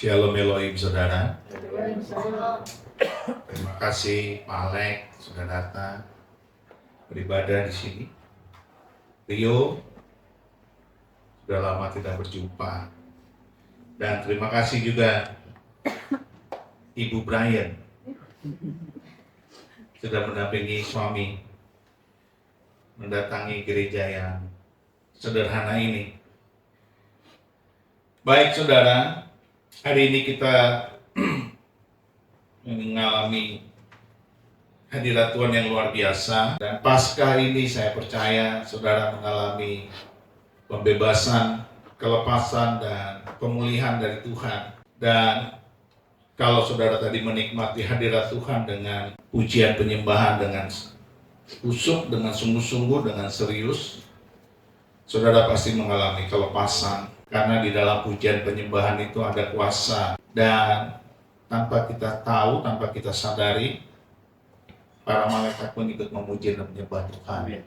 Shalom Elohim saudara. Terima kasih Pak Alek sudah datang beribadah di sini. Rio sudah lama tidak berjumpa. Dan terima kasih juga Ibu Brian sudah mendampingi suami mendatangi gereja yang sederhana ini. Baik saudara, hari ini kita mengalami hadirat Tuhan yang luar biasa, dan pasca ini saya percaya saudara mengalami pembebasan, kelepasan, dan pemulihan dari Tuhan. Dan kalau saudara tadi menikmati hadirat Tuhan dengan pujian penyembahan dengan usuk, dengan sungguh-sungguh, dengan serius, saudara pasti mengalami kelepasan. Karena di dalam pujian penyembahan itu ada kuasa, dan tanpa kita tahu, tanpa kita sadari, para malaikat pun ikut memuji dan menyembah Tuhan.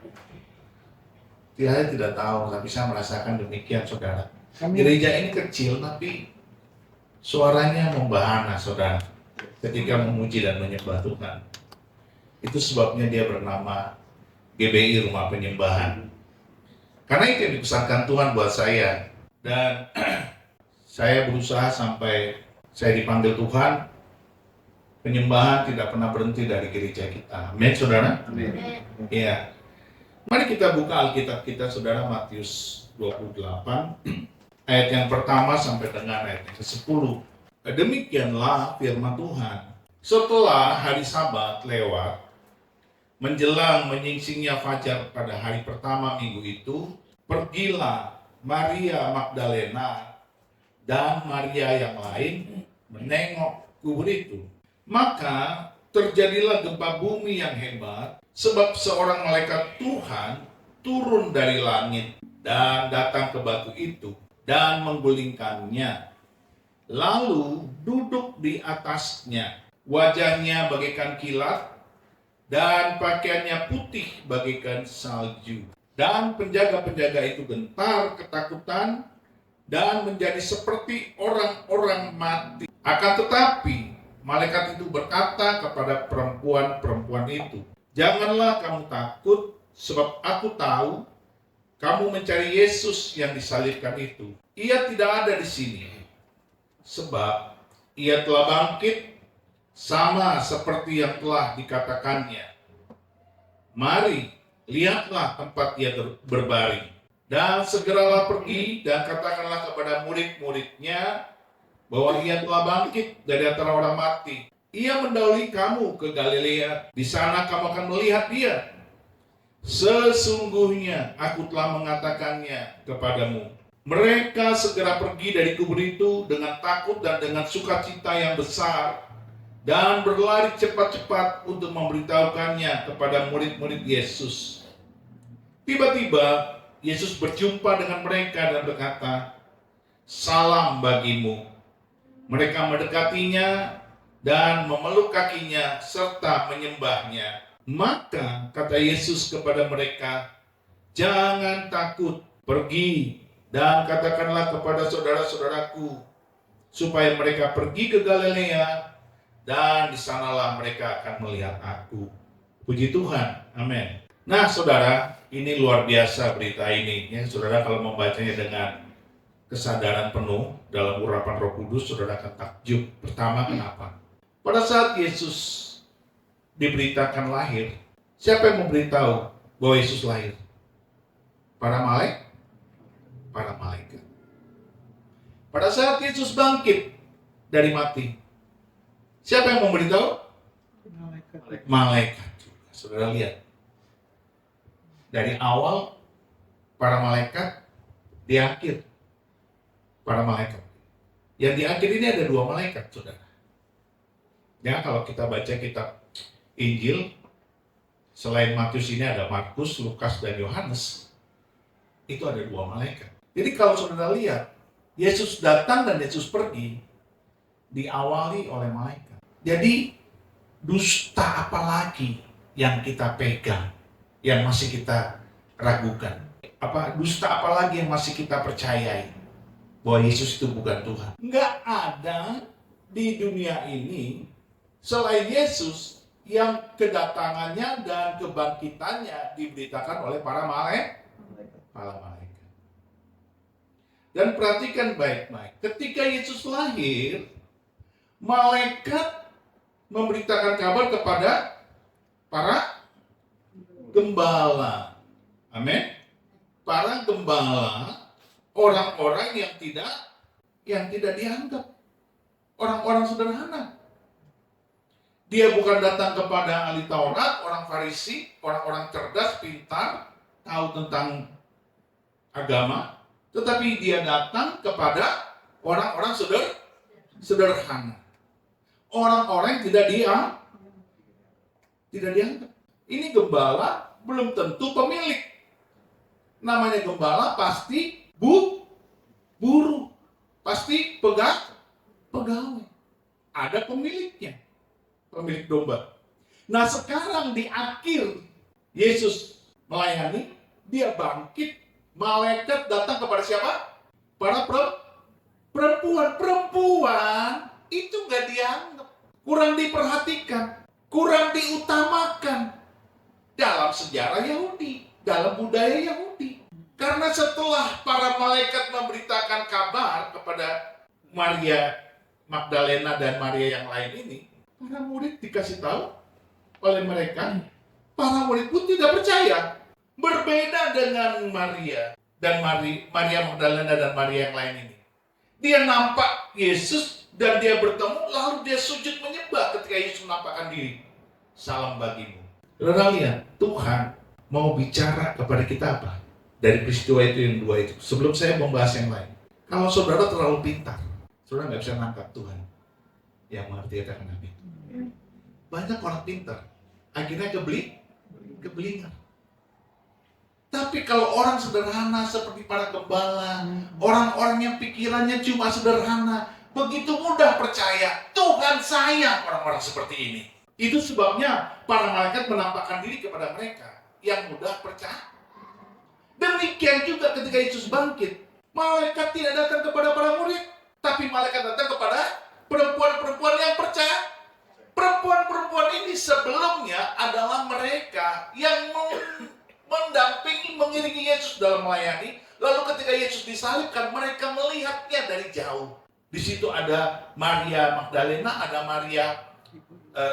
Saya tidak tahu, tapi saya merasakan demikian saudara. Gereja ini kecil, tapi suaranya membahana saudara ketika memuji dan menyembah Tuhan. Itu sebabnya dia bernama GBI Rumah Penyembahan. Karena itu yang dipesankan Tuhan buat saya. Dan saya berusaha sampai saya dipanggil Tuhan, penyembahan tidak pernah berhenti dari gereja kita. Amin, saudara? Amin. Iya. Mari kita buka Alkitab kita, saudara, Matius 28, ayat yang pertama sampai dengan ayat yang ke-10. Demikianlah firman Tuhan. Setelah hari Sabat lewat, menjelang menyingsingnya fajar pada hari pertama minggu itu, pergilah Maria Magdalena dan Maria yang lain menengok kubur itu. Maka terjadilah gempa bumi yang hebat, sebab seorang malaikat Tuhan turun dari langit dan datang ke batu itu dan menggulingkannya. Lalu duduk di atasnya. Wajahnya bagaikan kilat dan pakaiannya putih bagaikan salju. Dan penjaga-penjaga itu gentar ketakutan dan menjadi seperti orang-orang mati. Akan tetapi malaikat itu berkata kepada perempuan-perempuan itu, "Janganlah kamu takut, sebab aku tahu kamu mencari Yesus yang disalibkan itu. Ia tidak ada di sini, sebab ia telah bangkit sama seperti yang telah dikatakannya. Mari, lihatlah tempat ia berbaring. Dan segeralah pergi dan katakanlah kepada murid-muridnya bahwa ia telah bangkit dari antara orang mati. Ia mendahului kamu ke Galilea. Di sana kamu akan melihat dia. Sesungguhnya aku telah mengatakannya kepadamu." Mereka segera pergi dari kubur itu dengan takut dan dengan sukacita yang besar, dan berlari cepat-cepat untuk memberitahukannya kepada murid-murid Yesus. Tiba-tiba Yesus berjumpa dengan mereka dan berkata, "Salam bagimu." Mereka mendekatinya dan memeluk kakinya serta menyembahnya. Maka kata Yesus kepada mereka, "Jangan takut, pergi dan katakanlah kepada saudara-saudaraku supaya mereka pergi ke Galilea, dan di sanalah mereka akan melihat aku." Puji Tuhan, amin. Nah saudara, ini luar biasa berita ini. Ya, saudara kalau membacanya dengan kesadaran penuh dalam urapan Roh Kudus, saudara akan takjub. Pertama, kenapa? Pada saat Yesus diberitakan lahir, siapa yang memberitahu bahwa Yesus lahir? Para malaikat. Pada saat Yesus bangkit dari mati, siapa yang memberitahu? Malaikat juga. Saudara lihat, dari awal para malaikat, di akhir para malaikat. Yang di akhir ini ada 2 malaikat, saudara. Ya, kalau kita baca kitab Injil, selain Matius ini ada Markus, Lukas, dan Yohanes. Itu ada 2 malaikat. Jadi kalau saudara lihat, Yesus datang dan Yesus pergi, diawali oleh malaikat. Jadi dusta apa lagi yang kita pegang, yang masih kita ragukan? Dusta apa lagi yang masih kita percayai? bahwa Yesus itu bukan Tuhan. Nggak ada di dunia ini selain Yesus yang kedatangannya dan kebangkitannya diberitakan oleh para malaikat. Dan perhatikan baik-baik, ketika Yesus lahir, malaikat memberitakan kabar kepada para gembala. Amin. Para gembala, orang-orang yang tidak dianggap, orang-orang sederhana. Dia bukan datang kepada ahli Taurat, orang Farisi, orang-orang cerdas, pintar, tahu tentang agama, tetapi dia datang kepada orang-orang sederhana. Orang-orang yang tidak dianggap. Ini gembala belum tentu pemilik. Namanya gembala pasti buruh, pasti pegawai. Ada pemiliknya, pemilik domba. Nah sekarang di akhir Yesus melayani, dia bangkit, malaikat datang kepada siapa? Para perempuan itu gak dianggap, kurang diperhatikan, kurang diutamakan dalam sejarah Yahudi, dalam budaya Yahudi. Karena setelah para malaikat memberitakan kabar kepada Maria Magdalena dan Maria yang lain ini, para murid dikasih tahu oleh mereka, para murid pun tidak percaya. Berbeda dengan Maria dan Maria Magdalena dan Maria yang lain ini. Dia nampak Yesus dan dia bertemu, lalu dia sujud menyembah ketika Yesus menampakkan diri. Salam bagimu. Saudara lihat, Tuhan mau bicara kepada kita apa? Dari peristiwa itu yang dua itu. Sebelum saya membahas yang lain. Kalau saudara terlalu pintar, saudara nggak bisa nangkap Tuhan yang mengerti kata Nabi. Banyak orang pintar, akhirnya kebelingan. Tapi kalau orang sederhana seperti para gembala, orang-orang yang pikirannya cuma sederhana, begitu mudah percaya, Tuhan sayang orang-orang seperti ini. Itu sebabnya para malaikat menampakkan diri kepada mereka yang mudah percaya. Demikian juga ketika Yesus bangkit, malaikat tidak datang kepada para murid, tapi malaikat datang kepada perempuan-perempuan yang percaya. Perempuan-perempuan ini sebelumnya adalah mereka yang mendampingi, mengiringi Yesus dalam melayani. Lalu ketika Yesus disalibkan, mereka melihatnya dari jauh. Di situ ada Maria Magdalena, ada Maria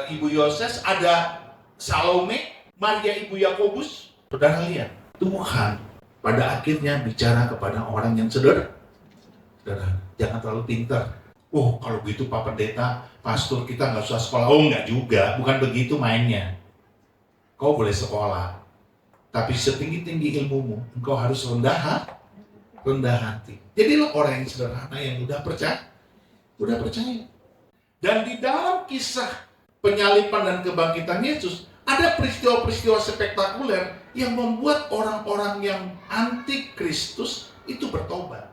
ibu Yoses, ada Salome, Maria ibu Yakobus. Saudara lihat, Tuhan pada akhirnya bicara kepada orang yang sederhana. Jangan terlalu pintar. Oh, kalau gitu Pak Pendeta, pastor kita nggak usah sekolah. Oh, nggak juga, bukan begitu mainnya. Kau boleh sekolah, tapi setinggi-tinggi ilmumu, engkau harus rendah hati. Jadilah orang yang sederhana yang mudah percaya. Dan di dalam kisah penyaliban dan kebangkitan Yesus, ada peristiwa-peristiwa spektakuler yang membuat orang-orang yang anti Kristus itu bertobat.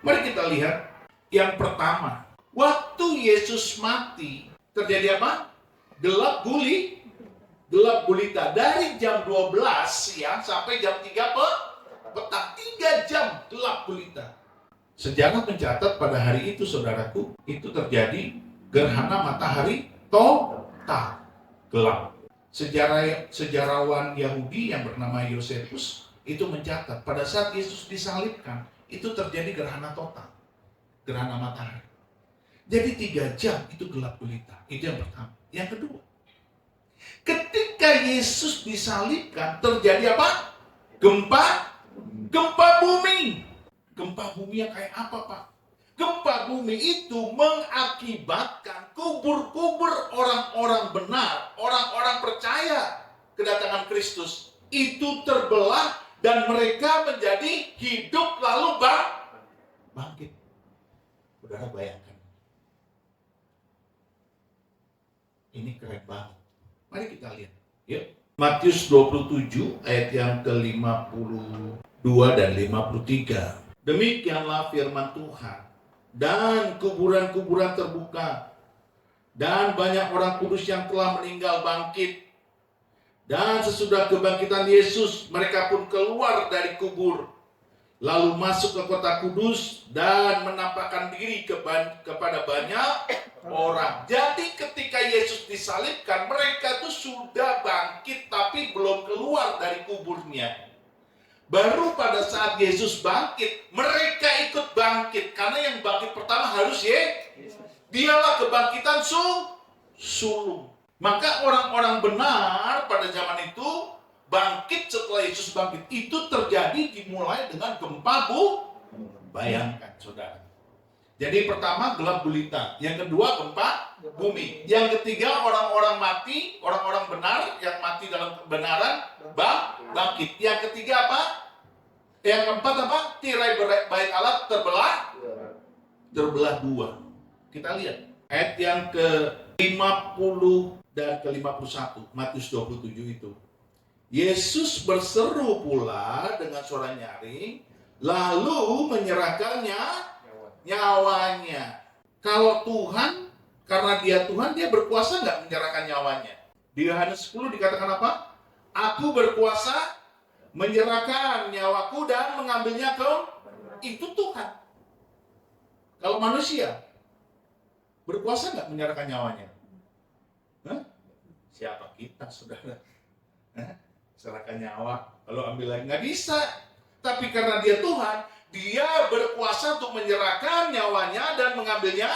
Mari kita lihat yang pertama. Waktu Yesus mati, terjadi apa? Gelap gulita. Dari jam 12 siang sampai jam 3 petang. 3 jam gelap gulita. Sejarah mencatat pada hari itu, saudaraku, itu terjadi gerhana matahari total gelap. Sejarawan Yahudi yang bernama Yosefus itu mencatat pada saat Yesus disalibkan, itu terjadi gerhana total. Gerhana matahari. Jadi 3 jam itu gelap gulita. Itu yang pertama. Yang kedua, ketika Yesus disalibkan terjadi apa? Gempa bumi. Gempa bumi yang kayak apa, Pak? Gempa bumi itu mengakibatkan kubur-kubur orang-orang benar, orang-orang percaya kedatangan Kristus itu terbelah dan mereka menjadi hidup lalu bangkit. Saudara bayangkan. Ini keren banget. Mari kita lihat. Yuk. Matius 27 ayat yang ke-52 dan 53. Demikianlah firman Tuhan. Dan kuburan-kuburan terbuka. Dan banyak orang kudus yang telah meninggal bangkit. Dan sesudah kebangkitan Yesus, mereka pun keluar dari kubur. lalu masuk ke kota kudus dan menampakkan diri kepada banyak orang. Jadi ketika Yesus disalibkan, mereka itu sudah bangkit tapi belum keluar dari kuburnya. Baru pada saat Yesus bangkit, mereka ikut bangkit. Karena yang bangkit pertama harus dialah kebangkitan sulung. Maka orang-orang benar pada zaman itu bangkit setelah Yesus bangkit. Itu terjadi dimulai dengan gempa bayangkan saudara. Jadi pertama gelap gulita, yang kedua gempa bumi, yang ketiga orang-orang mati, orang-orang benar yang mati dalam kebenaran bangkit. Yang ketiga apa? Yang keempat apa? Tirai bait Allah terbelah dua. Kita lihat ayat yang ke-50 dan ke-51 Matius 27 itu. Yesus berseru pula dengan suara nyaring, lalu menyerahkannya nyawanya. Kalau Tuhan, karena dia Tuhan, dia berkuasa nggak menyerahkan nyawanya? Di Yohanes 10 dikatakan apa? Aku berkuasa menyerahkan nyawaku dan mengambilnya itu Tuhan. Kalau manusia berkuasa nggak menyerahkan nyawanya? Siapa kita, saudara? Serahkan nyawa, kalau ambil lagi nggak bisa. Tapi karena dia Tuhan, dia berkuasa untuk menyerahkan nyawanya dan mengambilnya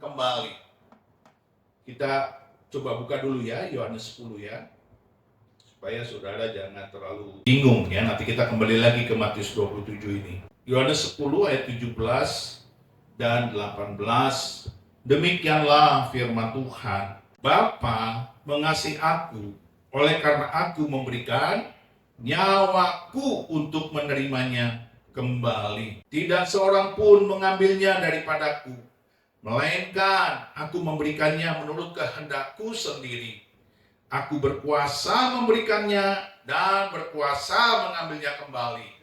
kembali. Kita coba buka dulu ya, Yohanes 10 ya. Supaya saudara jangan terlalu bingung ya. Nanti kita kembali lagi ke Matius 27 ini. Yohanes 10 ayat 17 dan 18. Demikianlah firman Tuhan. Bapa mengasihi aku, oleh karena aku memberikan nyawaku untuk menerimanya kembali. Tidak seorang pun mengambilnya daripadaku, melainkan aku memberikannya menurut kehendakku sendiri. Aku berkuasa memberikannya dan berkuasa mengambilnya kembali.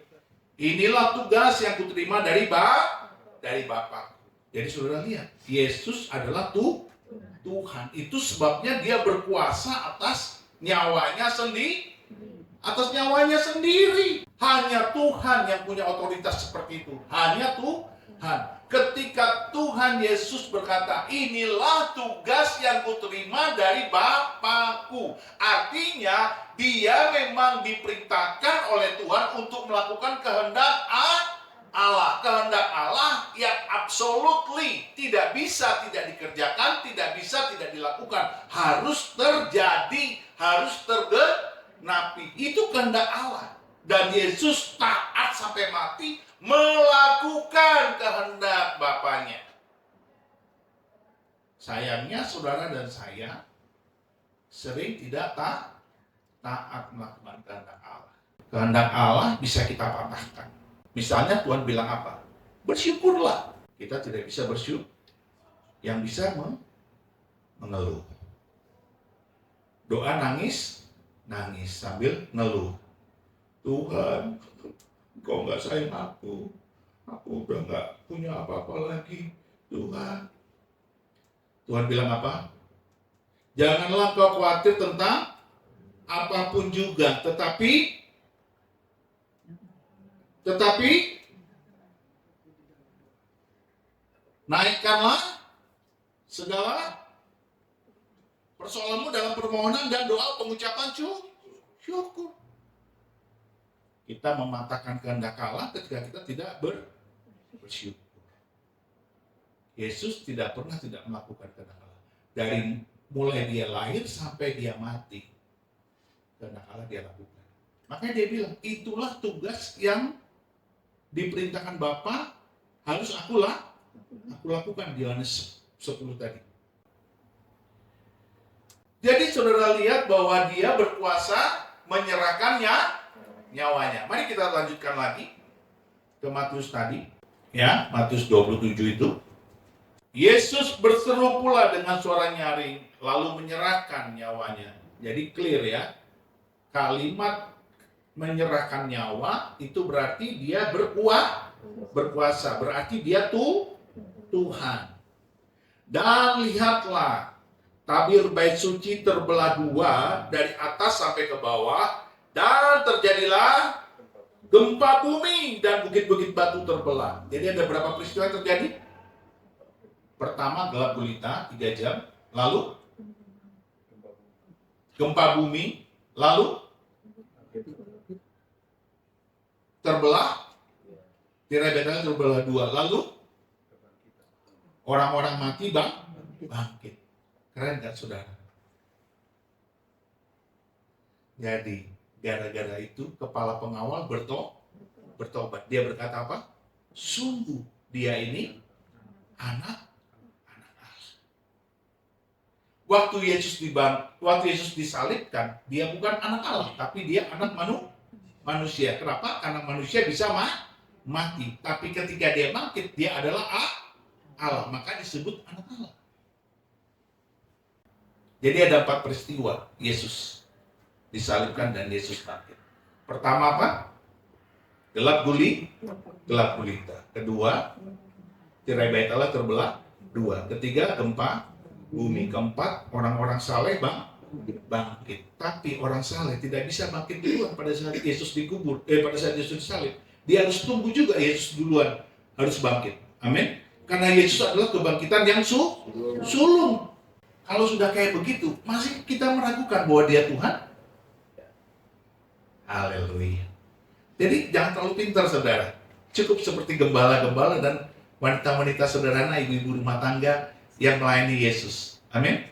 Inilah tugas yang kuterima dari Bapa. Jadi saudara lihat, Yesus adalah Tuhan. Itu sebabnya dia berkuasa atas nyawanya sendiri. Hanya Tuhan yang punya otoritas seperti itu. Hanya Tuhan. Ketika Tuhan Yesus berkata, inilah tugas yang kuterima dari Bapakku. Artinya dia memang diperintahkan oleh Tuhan untuk melakukan kehendak Allah. Kehendak Allah yang absolutely tidak bisa tidak dikerjakan, tidak bisa tidak dilakukan. Harus terjadi, harus tergenapi. Itu kehendak Allah. Dan Yesus taat sampai mati melakukan kehendak Bapaknya. Sayangnya saudara dan saya sering tidak taat melakukan kehendak Allah. Kehendak Allah bisa kita patahkan. Misalnya Tuhan bilang apa? Bersyukurlah. Kita tidak bisa bersyukur. Yang bisa mengeluh. Doa nangis sambil ngeluh. Tuhan, Engkau nggak sayang aku udah nggak punya apa-apa lagi. Tuhan bilang apa? Janganlah kau khawatir tentang apapun juga, tetapi naikkanlah segala persoalanmu dalam permohonan dan doa pengucapan syukur. Kita mematahkan kehendak Allah ketika kita tidak bersyukur. Yesus tidak pernah tidak melakukan kehendak Allah. Dari mulai dia lahir sampai dia mati, kehendak Allah dia lakukan. Makanya dia bilang, itulah tugas yang diperintahkan Bapa harus aku lakukan di Yohanes 10 tadi. Jadi saudara lihat bahwa dia berkuasa menyerahkannya nyawanya. Mari kita lanjutkan lagi ke Matius tadi. Ya, Matius 27 itu. Yesus berseru pula dengan suara nyaring, lalu menyerahkan nyawanya. Jadi clear ya. Kalimat menyerahkan nyawa itu berarti dia berkuasa. Berarti dia Tuhan. Dan lihatlah, tabir bait suci terbelah dua dari atas sampai ke bawah. Dan terjadilah gempa bumi, dan bukit-bukit batu terbelah. Jadi ada berapa peristiwa yang terjadi? Pertama, gelap gulita 3 jam. Lalu gempa bumi. Lalu terbelah, tirai Betel terbelah 2. Lalu orang-orang mati bangkit. Keren kan saudara? Jadi gara-gara itu kepala pengawal bertobat. Dia berkata apa? Sungguh dia ini anak Allah. Waktu Yesus disalibkan, dia bukan anak Allah, tapi dia anak manusia. Kenapa? Karena manusia bisa mati. Tapi ketika dia bangkit, dia adalah Allah. Maka disebut anak Allah. Jadi ada 4 peristiwa Yesus disalibkan dan Yesus bangkit. Pertama apa? Gelap gulita. Kedua, tirai bait Allah terbelah 2. Ketiga, gempa bumi. Keempat, orang-orang saleh bangkit. Tapi orang saleh tidak bisa bangkit duluan pada saat Yesus dikubur. Pada saat Yesus disalib. Dia harus tunggu juga Yesus duluan harus bangkit. Amin. Karena Yesus adalah kebangkitan yang sulung. Kalau sudah kayak begitu, masih kita meragukan bahwa dia Tuhan? Haleluya. Jadi jangan terlalu pintar saudara. Cukup seperti gembala-gembala dan wanita-wanita sederhana, ibu-ibu rumah tangga yang melayani Yesus. Amin.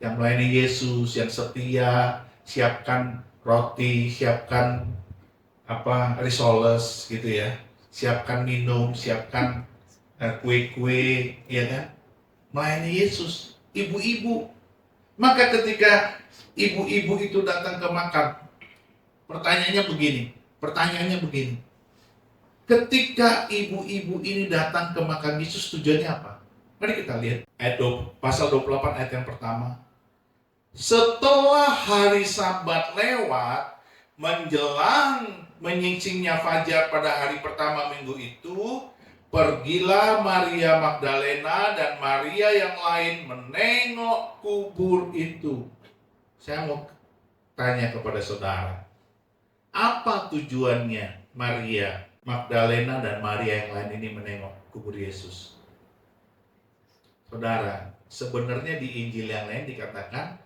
Yang melayani Yesus, yang setia, siapkan roti, siapkan risoles gitu ya. Siapkan minum, siapkan kue-kue, ya kan? Melayani Yesus, ibu-ibu. Maka ketika ibu-ibu itu datang ke makam, pertanyaannya begini. Ketika ibu-ibu ini datang ke makam Yesus, tujuannya apa? Mari kita lihat pasal 28 ayat yang pertama. Setelah hari Sabat lewat, menjelang menyingsingnya fajar pada hari pertama minggu itu, pergilah Maria Magdalena dan Maria yang lain menengok kubur itu. Saya mau tanya kepada saudara, apa tujuannya Maria Magdalena dan Maria yang lain ini menengok kubur Yesus? Saudara, sebenarnya di Injil yang lain dikatakan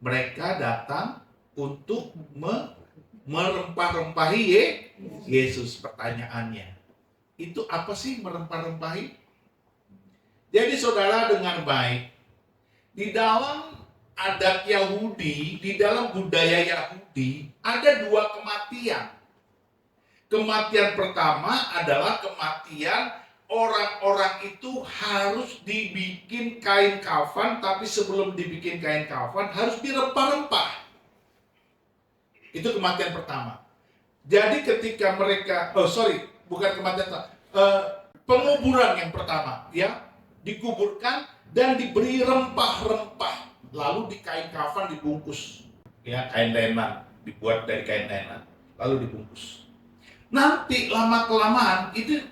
mereka datang untuk merempah-rempahi Yesus. Pertanyaannya, itu apa sih merempah-rempahi? Jadi saudara, dengan baik, di dalam adat Yahudi, di dalam budaya Yahudi, ada 2 kematian. Kematian pertama adalah kematian orang-orang itu harus dibikin kain kafan, tapi sebelum dibikin kain kafan harus dirempah-rempah. Itu kematian pertama. Jadi ketika mereka, penguburan yang pertama, ya, dikuburkan dan diberi rempah-rempah, lalu di kain kafan dibungkus, ya, kain lenan, dibuat dari kain lenan, lalu dibungkus. Nanti lama kelamaan itu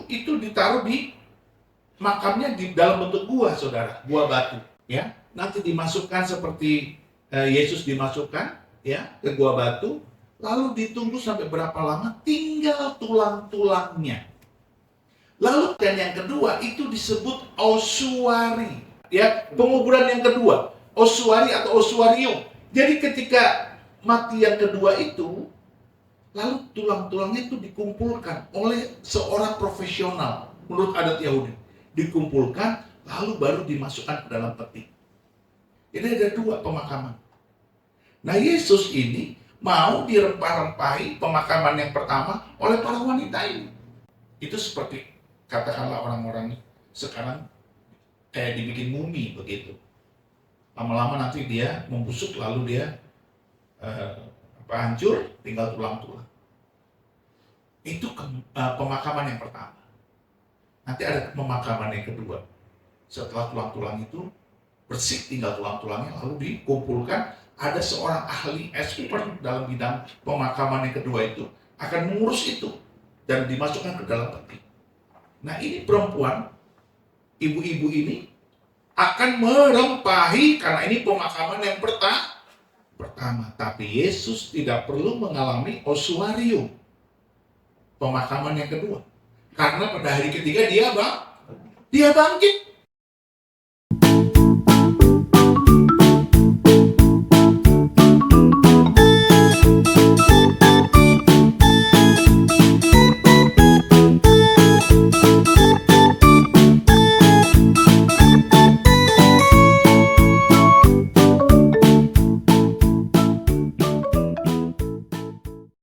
ditaruh di makamnya di dalam bentuk gua, saudara, gua batu, ya. Nanti dimasukkan seperti Yesus dimasukkan, ya, ke gua batu, lalu ditunggu sampai berapa lama, tinggal tulang-tulangnya. Lalu dan yang kedua itu disebut osuari, ya, penguburan yang kedua, osuari atau osuarium. Jadi ketika mati yang kedua itu, lalu tulang-tulangnya itu dikumpulkan oleh seorang profesional menurut adat Yahudi. Dikumpulkan, lalu baru dimasukkan ke dalam peti. Ini ada 2 pemakaman. Nah, Yesus ini mau dirempah-rempahi pemakaman yang pertama oleh para wanita ini. Itu seperti katakanlah orang-orang sekarang kayak dibikin mumi begitu. Lama-lama nanti dia membusuk, lalu dia hancur, tinggal tulang-tulang. Itu pemakaman yang pertama. Nanti ada pemakaman yang kedua. Setelah tulang-tulang itu bersih, tinggal tulang-tulangnya, lalu dikumpulkan. Ada seorang ahli expert dalam bidang pemakaman yang kedua itu akan mengurus itu dan dimasukkan ke dalam peti. Nah, ini perempuan, ibu-ibu ini akan merempahi, karena ini pemakaman yang pertama. Tapi Yesus tidak perlu mengalami osuarium. pemakaman yang kedua. Karena pada hari ketiga dia bangkit.